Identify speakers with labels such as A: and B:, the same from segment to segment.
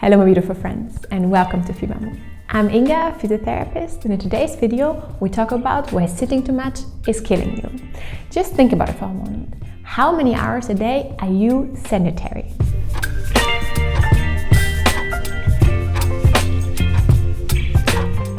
A: Hello my beautiful friends and welcome to fibamu. I'm Inga, physiotherapist, and in today's video we talk about why sitting too much is killing you. Just think about it for a moment. How many hours a day are you sedentary?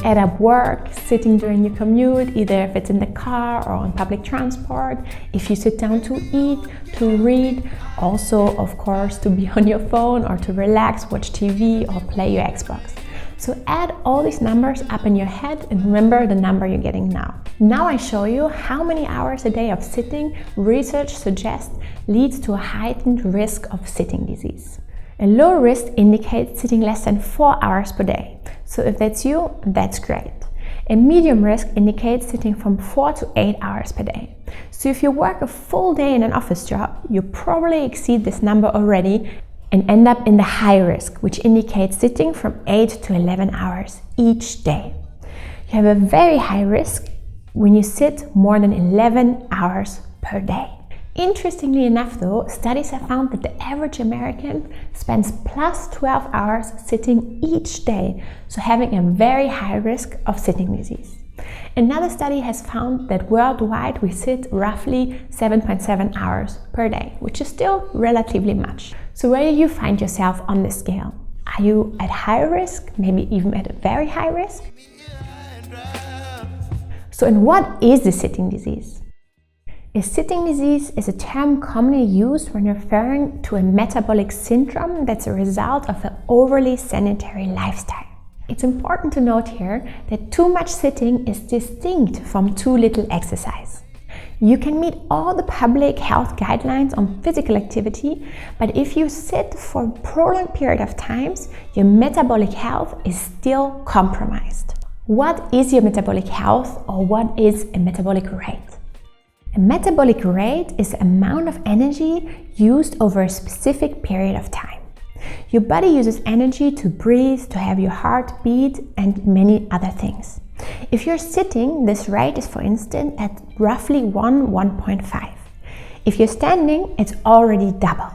A: At work, sitting during your commute, either if it's in the car or on public transport, if you sit down to eat, to read, also of course to be on your phone or to relax, watch TV or play your Xbox. So add all these numbers up in your head and remember the number you're getting now. Now I show you how many hours a day of sitting research suggests leads to a heightened risk of sitting disease. A low risk indicates sitting less than 4 hours per day. So if that's you, that's great. A medium risk indicates sitting from 4 to 8 hours per day. So if you work a full day in an office job, you probably exceed this number already and end up in the high risk, which indicates sitting from 8 to 11 hours each day. You have a very high risk when you sit more than 11 hours per day. Interestingly enough though, studies have found that the average American spends plus 12 hours sitting each day, so having a very high risk of sitting disease. Another study has found that worldwide we sit roughly 7.7 hours per day, which is still relatively much. So where do you find yourself on this scale? Are you at high risk, maybe even at a very high risk? So and what is the sitting disease? A sitting disease is a term commonly used when referring to a metabolic syndrome that's a result of an overly sedentary lifestyle. It's important to note here that too much sitting is distinct from too little exercise. You can meet all the public health guidelines on physical activity, but if you sit for a prolonged period of times, your metabolic health is still compromised. What is your metabolic health, or what is a metabolic rate? A metabolic rate is the amount of energy used over a specific period of time. Your body uses energy to breathe, to have your heart beat, and many other things. If you're sitting, this rate is, for instance, at roughly 1.5. If you're standing, it's already doubled.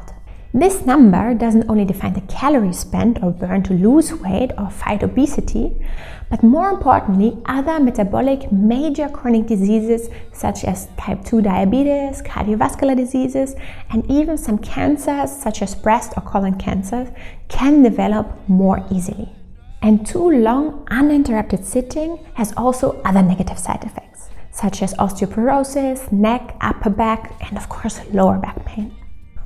A: This number doesn't only define the calories spent or burned to lose weight or fight obesity, but more importantly, other metabolic major chronic diseases such as type 2 diabetes, cardiovascular diseases, and even some cancers such as breast or colon cancers can develop more easily. And too long uninterrupted sitting has also other negative side effects, such as osteoporosis, neck, upper back, and of course lower back pain.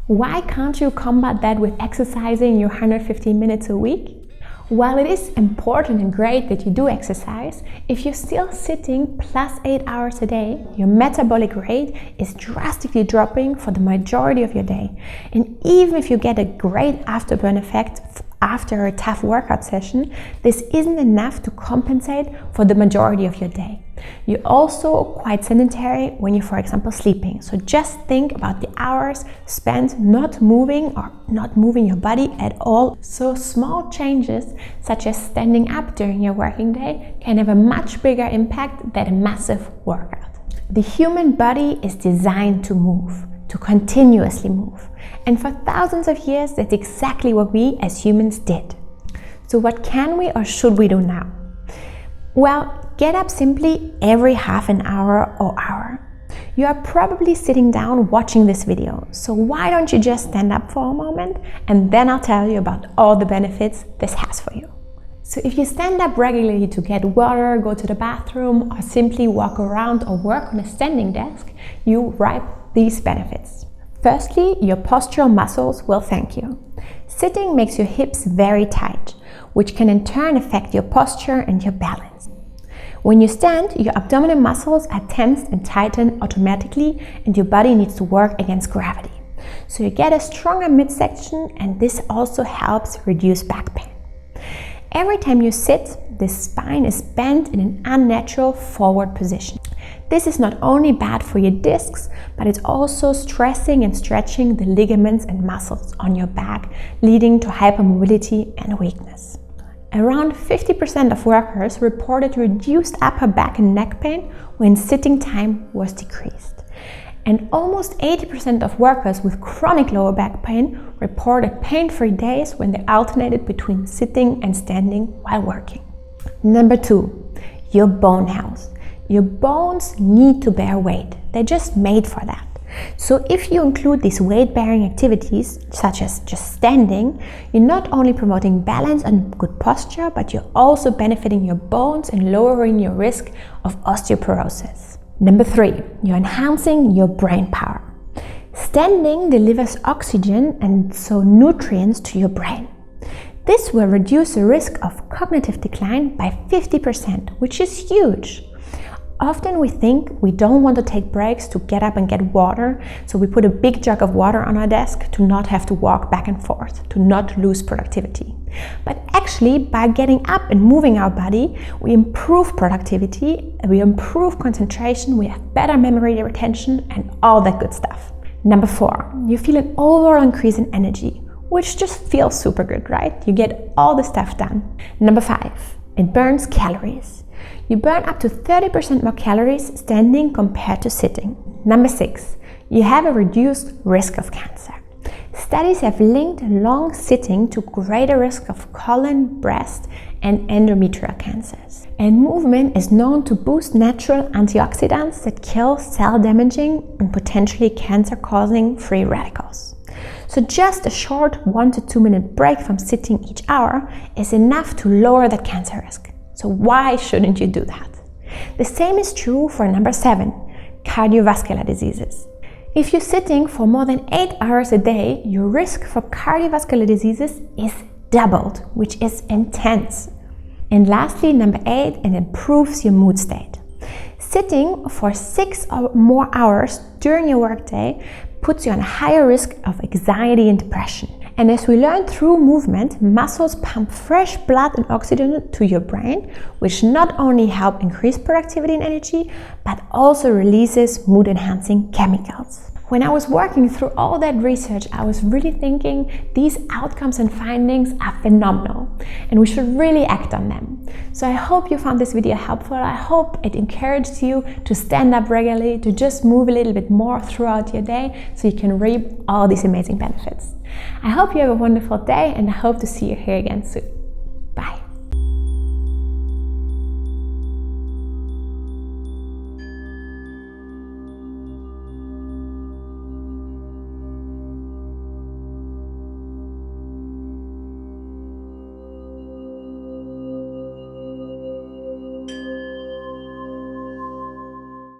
A: Why can't you combat that with exercising your 150 minutes a week? While it is important and great that you do exercise, if you're still sitting plus 8 hours a day, your metabolic rate is drastically dropping for the majority of your day. And even if you get a great afterburn effect after a tough workout session, this isn't enough to compensate for the majority of your day. You're also quite sedentary when you're, for example, sleeping. So just think about the hours spent not moving or not moving your body at all. So small changes, such as standing up during your working day, can have a much bigger impact than a massive workout. The human body is designed to move, to continuously move. And for thousands of years, that's exactly what we as humans did. So what can we or should we do now? Well, get up simply every half an hour or hour. You are probably sitting down watching this video, so why don't you just stand up for a moment and then I'll tell you about all the benefits this has for you. So if you stand up regularly to get water, go to the bathroom, or simply walk around or work on a standing desk, you reap these benefits. Firstly, your postural muscles will thank you. Sitting makes your hips very tight, which can in turn affect your posture and your balance. When you stand, your abdominal muscles are tensed and tightened automatically, and your body needs to work against gravity. So you get a stronger midsection, and this also helps reduce back pain. Every time you sit, the spine is bent in an unnatural forward position. This is not only bad for your discs, but it's also stressing and stretching the ligaments and muscles on your back, leading to hypermobility and weakness. Around 50% of workers reported reduced upper back and neck pain when sitting time was decreased. And almost 80% of workers with chronic lower back pain reported pain-free days when they alternated between sitting and standing while working. Number 2, your bone health. Your bones need to bear weight. They're just made for that. So if you include these weight-bearing activities, such as just standing, you're not only promoting balance and good posture, but you're also benefiting your bones and lowering your risk of osteoporosis. Number 3, you're enhancing your brain power. Standing delivers oxygen and so nutrients to your brain. This will reduce the risk of cognitive decline by 50%, which is huge. Often we think we don't want to take breaks to get up and get water, so we put a big jug of water on our desk to not have to walk back and forth, to not lose productivity. But actually, by getting up and moving our body, we improve productivity, we improve concentration, we have better memory retention, and all that good stuff. Number 4, you feel an overall increase in energy, which just feels super good, right? You get all the stuff done. Number 5, it burns calories. You burn up to 30% more calories standing compared to sitting. Number 6, you have a reduced risk of cancer. Studies have linked long sitting to greater risk of colon, breast, and endometrial cancers. And movement is known to boost natural antioxidants that kill cell-damaging and potentially cancer-causing free radicals. So just a short 1 to 2 minute break from sitting each hour is enough to lower that cancer risk. So why shouldn't you do that? The same is true for number 7, cardiovascular diseases. If you're sitting for more than 8 hours a day, your risk for cardiovascular diseases is doubled, which is intense. And lastly, number 8, it improves your mood state. Sitting for 6 or more hours during your workday puts you on a higher risk of anxiety and depression. And as we learned through movement, muscles pump fresh blood and oxygen to your brain, which not only help increase productivity and energy, but also releases mood-enhancing chemicals. When I was working through all that research, I was really thinking these outcomes and findings are phenomenal and we should really act on them. So I hope you found this video helpful. I hope it encouraged you to stand up regularly, to just move a little bit more throughout your day so you can reap all these amazing benefits. I hope you have a wonderful day and I hope to see you here again soon.